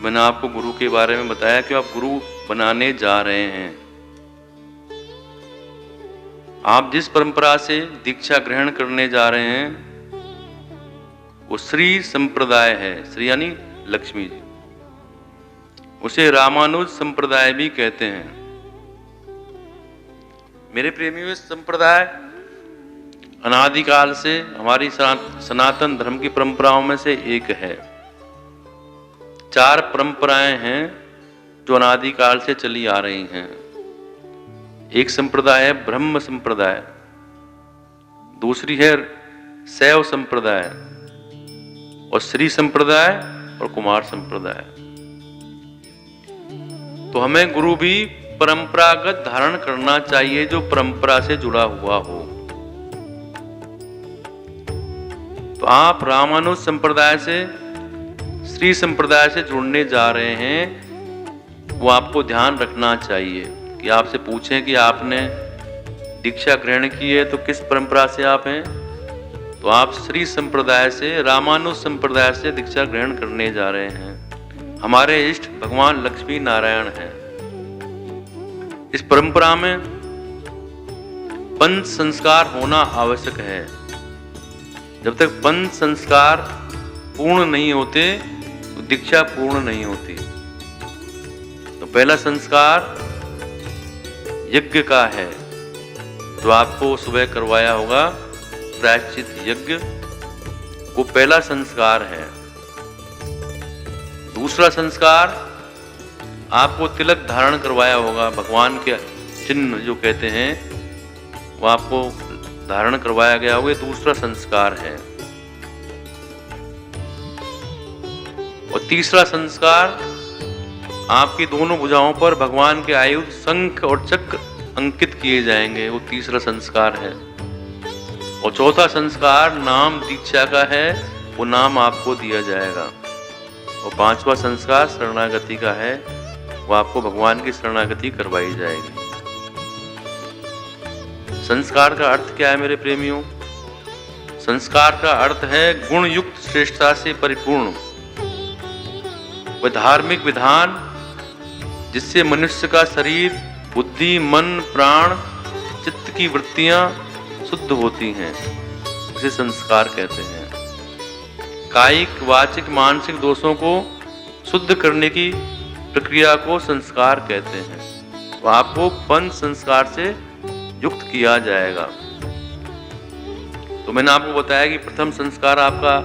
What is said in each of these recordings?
मैंने आपको गुरु के बारे में बताया कि आप गुरु बनाने जा रहे हैं। आप जिस परंपरा से दीक्षा ग्रहण करने जा रहे हैं वो श्री संप्रदाय है। श्री यानी लक्ष्मी जी, उसे रामानुज संप्रदाय भी कहते हैं। मेरे प्रेमियों, इस संप्रदाय अनादिकाल से हमारी सनातन धर्म की परंपराओं में से एक है। 4 परंपराएं हैं जो अनादिकाल से चली आ रही हैं। एक संप्रदाय है ब्रह्म संप्रदाय, दूसरी है शैव संप्रदाय और श्री संप्रदाय और कुमार संप्रदाय। तो हमें गुरु भी परंपरागत धारण करना चाहिए जो परंपरा से जुड़ा हुआ हो। तो आप रामानुज संप्रदाय से श्री संप्रदाय से जुड़ने जा रहे हैं, वो आपको ध्यान रखना चाहिए कि आपसे पूछें कि आपने दीक्षा ग्रहण की है तो किस परंपरा से आप हैं। तो आप श्री संप्रदाय से, रामानुज संप्रदाय से दीक्षा ग्रहण करने जा रहे हैं। हमारे इष्ट भगवान लक्ष्मी नारायण हैं। इस परंपरा में पंच संस्कार होना आवश्यक है। जब तक पंच संस्कार पूर्ण नहीं होते तो दीक्षा पूर्ण नहीं होती। तो पहला संस्कार यज्ञ का है, जो आपको सुबह करवाया होगा, प्रायश्चित यज्ञ, वो पहला संस्कार है। दूसरा संस्कार आपको तिलक धारण करवाया होगा, भगवान के चिन्ह जो कहते हैं वो आपको धारण करवाया गया होगा, दूसरा संस्कार है। और तीसरा संस्कार आपकी दोनों भुजाओं पर भगवान के आयुध शंख और चक्र अंकित किए जाएंगे, वो तीसरा संस्कार है। और चौथा संस्कार नाम दीक्षा का है, वो नाम आपको दिया जाएगा। और 5वां संस्कार शरणागति का है, वो आपको भगवान की शरणागति करवाई जाएगी। संस्कार का अर्थ क्या है मेरे प्रेमियों? संस्कार का अर्थ है गुण युक्त श्रेष्ठता से परिपूर्ण वह धार्मिक विधान जिससे मनुष्य का शरीर, बुद्धि, मन, प्राण, चित्त की वृत्तियां शुद्ध होती हैं, उसे संस्कार कहते हैं। कायिक, वाचिक, मानसिक दोषों को शुद्ध करने की प्रक्रिया को संस्कार कहते हैं। तो आपको पंच संस्कार से युक्त किया जाएगा। तो मैंने आपको बताया कि प्रथम संस्कार आपका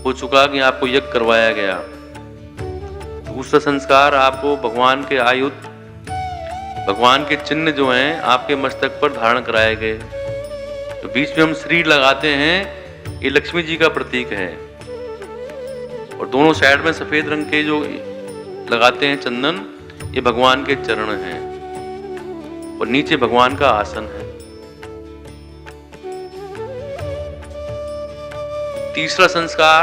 हो चुका कि आपको यज्ञ करवाया गया। दूसरा संस्कार आपको भगवान के आयुध, भगवान के चिन्ह जो हैं आपके मस्तक पर धारण कराए गए। तो बीच में हम श्री लगाते हैं, ये लक्ष्मी जी का प्रतीक है। और दोनों साइड में सफेद रंग के जो लगाते हैं चंदन, ये भगवान के चरण हैं और नीचे भगवान का आसन है। तीसरा संस्कार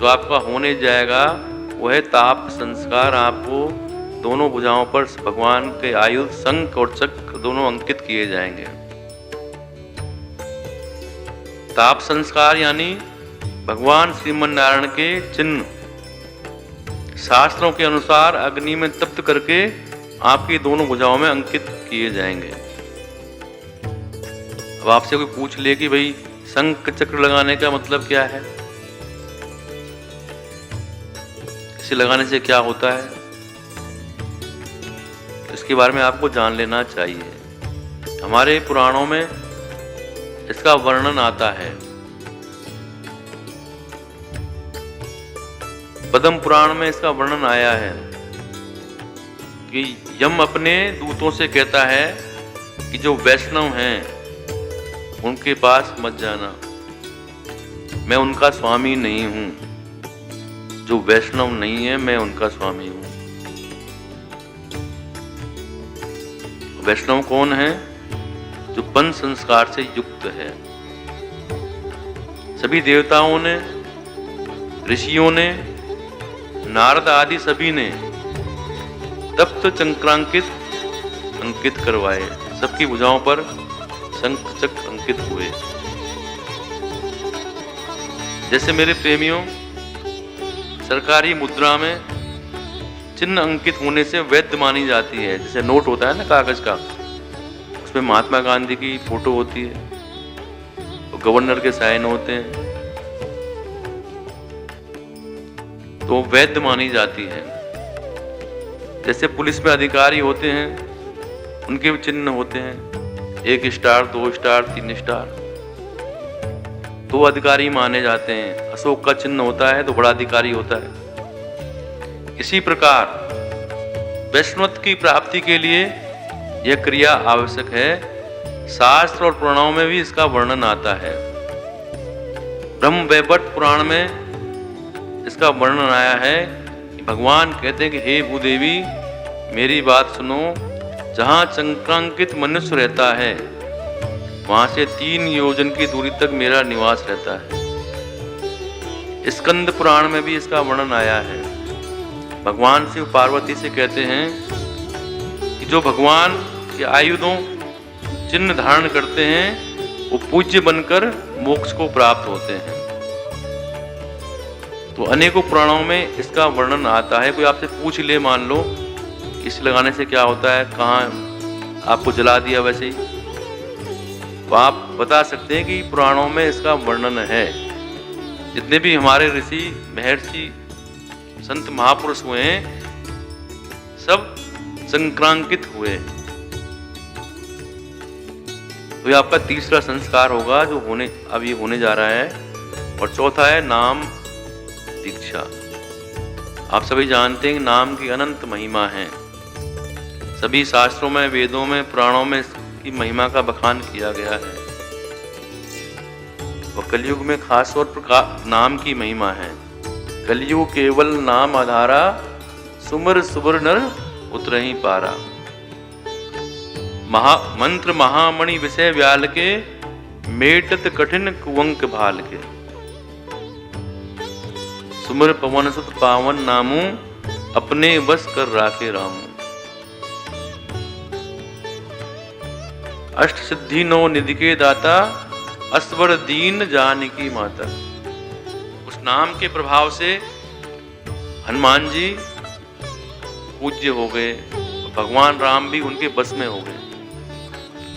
जो आपका होने जाएगा वो है ताप संस्कार। आपको दोनों भुजाओं पर भगवान के आयुध शंख और चक्र दोनों अंकित किए जाएंगे। ताप संस्कार यानी भगवान श्रीमन नारायण के चिन्ह शास्त्रों के अनुसार अग्नि में तप्त करके आपकी दोनों भुजाओं में अंकित किए जाएंगे। अब आपसे कोई पूछ ले कि भाई शंख चक्र लगाने का मतलब क्या है, इसे लगाने से क्या होता है, इसके बारे में आपको जान लेना चाहिए। हमारे पुराणों में इसका वर्णन आता है। पद्म पुराण में इसका वर्णन आया है कि यम अपने दूतों से कहता है कि जो वैष्णव हैं उनके पास मत जाना, मैं उनका स्वामी नहीं हूं। जो वैष्णव नहीं है मैं उनका स्वामी हूं। वैष्णव कौन है? जो पंच संस्कार से युक्त है। सभी देवताओं ने, ऋषियों ने, नारद आदि सभी ने तप्त चक्रांकित अंकित करवाए। सबकी भुजाओं पर शंख चक्र अंकित हुए। जैसे मेरे प्रेमियों, सरकारी मुद्रा में चिन्ह अंकित होने से वैध मानी जाती है। जैसे नोट होता है ना कागज का, उसमें महात्मा गांधी की फोटो होती है, तो गवर्नर के साइन होते हैं, तो वैध मानी जाती है। जैसे पुलिस में अधिकारी होते हैं, उनके भी चिन्ह होते हैं, 1 स्टार, 2 स्टार, 3 स्टार, तो अधिकारी माने जाते हैं। अशोक का चिन्ह होता है तो बड़ा अधिकारी होता है। इसी प्रकार वैष्णवत्व की प्राप्ति के लिए यह क्रिया आवश्यक है। शास्त्र और पुराणों में भी इसका वर्णन आता है। ब्रह्म वैवर्त पुराण में इसका वर्णन आया है कि भगवान कहते हैं कि हे भूदेवी, मेरी बात सुनो, जहाँ चक्रांकित मनुष्य रहता है वहां से 3 योजन की दूरी तक मेरा निवास रहता है। स्कंद पुराण में भी इसका वर्णन आया है। भगवान शिव पार्वती से कहते हैं कि जो भगवान के आयुधों चिन्ह धारण करते हैं वो पूज्य बनकर मोक्ष को प्राप्त होते हैं। तो अनेकों पुराणों में इसका वर्णन आता है। कोई आपसे पूछ ले, मान लो इस लगाने से क्या होता है, कहाँ आपको जला दिया, वैसे ही तो आप बता सकते हैं कि पुराणों में इसका वर्णन है। जितने भी हमारे ऋषि, महर्षि, संत, महापुरुष हुए हैं, सब संक्रांकित हुए। तो ये आपका तीसरा संस्कार होगा जो अभी होने जा रहा है। और चौथा है नाम दीक्षा। आप सभी जानते हैं कि नाम की अनंत महिमा है। सभी शास्त्रों में, वेदों में, पुराणों में इसकी महिमा का बखान किया गया है। और कलयुग में खास तौर पर नाम की महिमा है। कलयुग केवल नाम आधारा, सुमर सुबर नर उतरहि पारा। मंत्र महामणि विषय व्याल के, मेटत कठिन कुवंक भाल के। सुमर पवन सुत पावन नामू, अपने वश कर राखे रामू। अष्ट सिद्धि 9 निधि के दाता, असवर दीन जानकी माता। उस नाम के प्रभाव से हनुमान जी पूज्य हो गए, भगवान राम भी उनके बस में हो गए,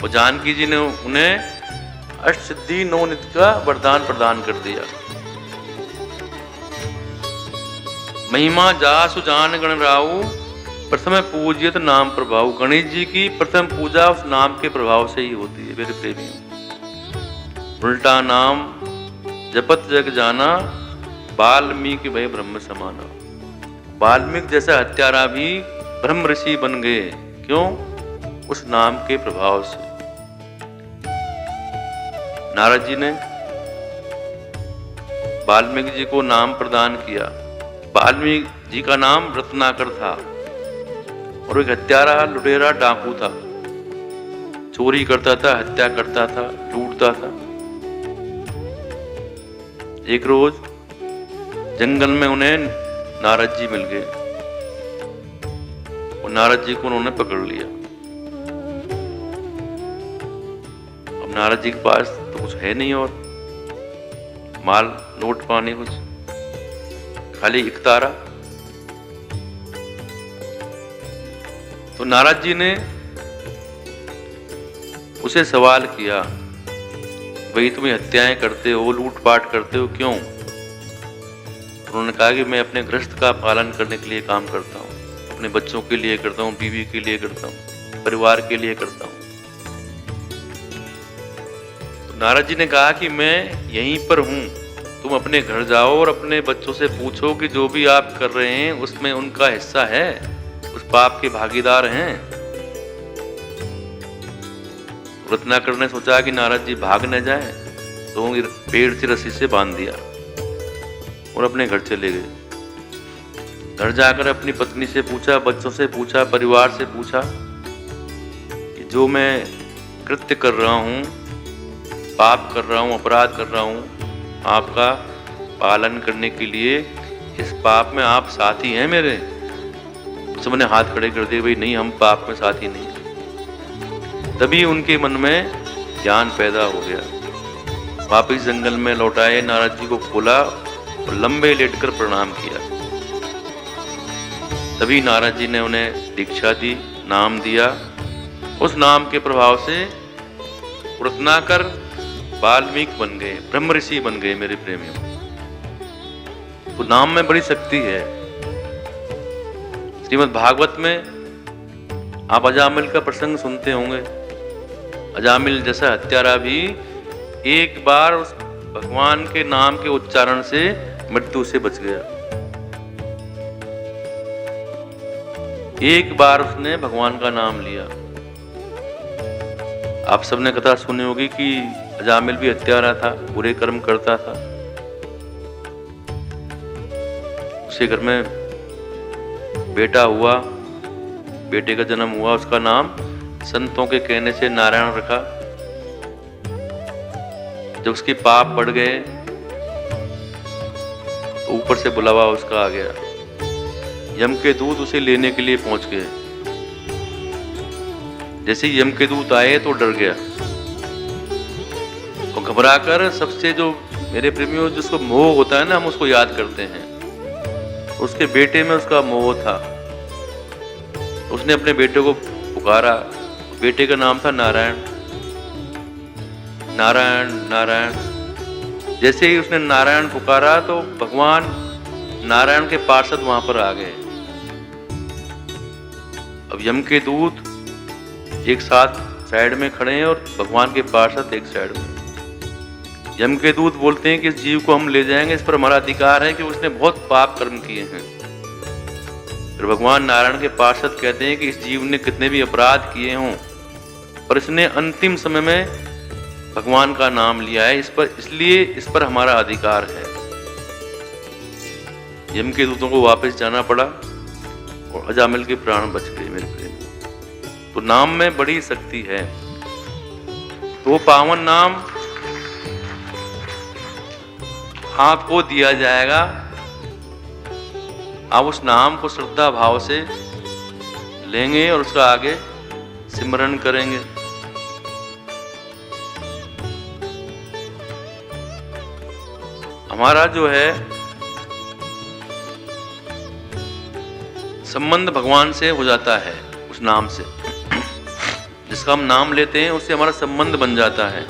और जानकी जी ने उन्हें अष्ट सिद्धि 9 निधि का वरदान प्रदान कर दिया। महिमा जासु जान गण राऊ, प्रथम पूजियत नाम प्रभाव। गणेश जी की प्रथम पूजा उस नाम के प्रभाव से ही होती है मेरे प्रेमियों। उल्टा नाम जपत जग जाना, वाल्मीकि भय ब्रह्म समाना। वाल्मीकि जैसा हत्यारा भी ब्रह्म ऋषि बन गए। क्यों? उस नाम के प्रभाव से। नारद जी ने वाल्मीकि जी को नाम प्रदान किया। वाल्मीकि जी का नाम रत्नाकर था और एक हत्यारा, लुटेरा, डाकू था। चोरी करता था, हत्या करता था, लूटता था। एक रोज जंगल में उन्हें नारद जी मिल गए और नारद जी को उन्होंने पकड़ लिया। अब नारद जी के पास तो कुछ है नहीं और माल, नोट पानी कुछ, खाली इकतारा। तो नारद जी ने उसे सवाल किया, भाई तुम हत्याएं करते हो, लूटपाट करते हो, क्यों? उन्होंने कहा कि मैं अपने गृहस्थ का पालन करने के लिए काम करता हूँ, अपने बच्चों के लिए करता हूँ, बीवी के लिए करता हूँ, परिवार के लिए करता हूँ। तो नारद जी ने कहा कि मैं यहीं पर हूँ, तुम अपने घर जाओ और अपने बच्चों से पूछो कि जो भी आप कर रहे हैं उसमें उनका हिस्सा है, उस पाप के भागीदार हैं। रत्नाकर ने सोचा कि नारद जी भाग न जाए, तो पेड़ से रस्सी से बांध दिया और अपने घर चले गए। घर जाकर अपनी पत्नी से पूछा, बच्चों से पूछा, परिवार से पूछा कि जो मैं कृत्य कर रहा हूँ, पाप कर रहा हूँ, अपराध कर रहा हूँ, आपका पालन करने के लिए, इस पाप में आप साथी हैं मेरे? सबने हाथ खड़े कर दिए, भाई नहीं, हम पाप में साथी नहीं। तभी उनके मन में ज्ञान पैदा हो गया। वापिस जंगल में लौटाए, नारद जी को खोला और लंबे लेटकर प्रणाम किया। तभी नारद जी ने उन्हें दीक्षा दी, नाम दिया। उस नाम के प्रभाव से रत्नाकर वाल्मीकि बन गए, ब्रह्म ऋषि बन गए मेरे प्रेमियों। तो नाम में बड़ी शक्ति है। श्रीमद् भागवत में आप अजामिल का प्रसंग सुनते होंगे। अजामिल जैसा हत्यारा भी एक बार उस भगवान के नाम के उच्चारण से मृत्यु से बच गया। एक बार उसने भगवान का नाम लिया। आप सबने कथा सुनी होगी कि अजामिल भी हत्यारा था, बुरे कर्म करता था। उसके घर में बेटा हुआ, बेटे का जन्म हुआ, उसका नाम संतों के कहने से नारायण रखा। जब उसके पाप बढ़ गए तो ऊपर से बुलावा उसका आ गया। यम के दूत उसे लेने के लिए पहुंच गए। जैसे ही यम के दूत आए तो डर गया और घबराकर सबसे, जो मेरे प्रेमियों जिसको मोह होता है ना, हम उसको याद करते हैं। उसके बेटे में उसका मोह था। उसने अपने बेटे को पुकारा। बेटे का नाम था नारायण। नारायण नारायण। जैसे ही उसने नारायण पुकारा तो भगवान नारायण के पार्षद वहां पर आ गए। अब यम के दूत एक साथ साइड में खड़े हैं और भगवान के पार्षद एक साइड में। यम के दूत बोलते हैं कि इस जीव को हम ले जाएंगे, इस पर हमारा अधिकार है कि उसने बहुत पाप कर्म किए हैं। फिर भगवान नारायण के पार्षद कहते हैं कि इस जीव ने कितने भी अपराध किए हों, पर इसने अंतिम समय में भगवान का नाम लिया है, इसलिए इस पर हमारा अधिकार है। यम के दूतों को वापस जाना पड़ा और अजामिल के प्राण बच गए मेरे प्रेम। तो नाम में बड़ी शक्ति है। तो पावन नाम आपको दिया जाएगा। आप उस नाम को श्रद्धा भाव से लेंगे और उसका आगे सिमरन करेंगे। हमारा जो है संबंध भगवान से हो जाता है उस नाम से। जिसका हम नाम लेते हैं उससे हमारा संबंध बन जाता है।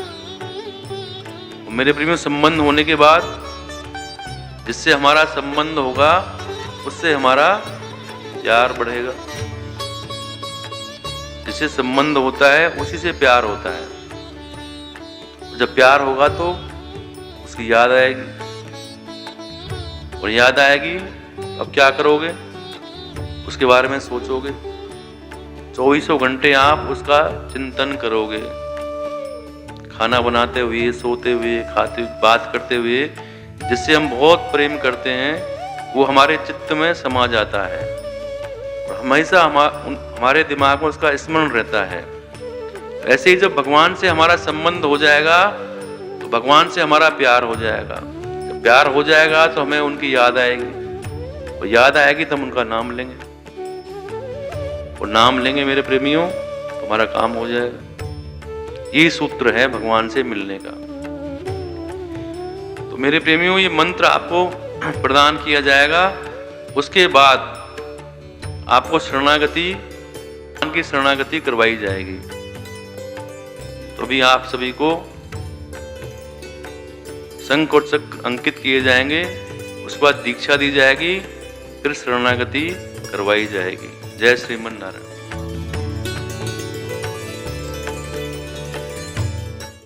मेरे प्रेमियों, संबंध होने के बाद जिससे हमारा संबंध होगा उससे हमारा प्यार बढ़ेगा। जिससे संबंध होता है उसी से प्यार होता है। जब प्यार होगा तो उसकी याद आएगी, और याद आएगी अब क्या करोगे, उसके बारे में सोचोगे। 24 घंटे आप उसका चिंतन करोगे। खाना बनाते हुए, सोते हुए, खाते हुए, बात करते हुए। जिससे हम बहुत प्रेम करते हैं वो हमारे चित्त में समा जाता है और हमेशा हमारे दिमाग में उसका स्मरण रहता है। ऐसे ही जब भगवान से हमारा संबंध हो जाएगा तो भगवान से हमारा प्यार हो जाएगा। जब प्यार हो जाएगा तो हमें उनकी याद आएगी, और याद आएगी तो हम उनका नाम लेंगे, और नाम लेंगे मेरे प्रेमियों तो हमारा काम हो जाएगा। ये सूत्र है भगवान से मिलने का। तो मेरे प्रेमियों, ये मंत्र आपको प्रदान किया जाएगा। उसके बाद आपको शरणागति, भगवान की शरणागति करवाई जाएगी। तो अभी आप सभी को शंख और चक्र अंकित किए जाएंगे। उसके बाद दीक्षा दी जाएगी, फिर शरणागति करवाई जाएगी। जय श्रीमन नारायण।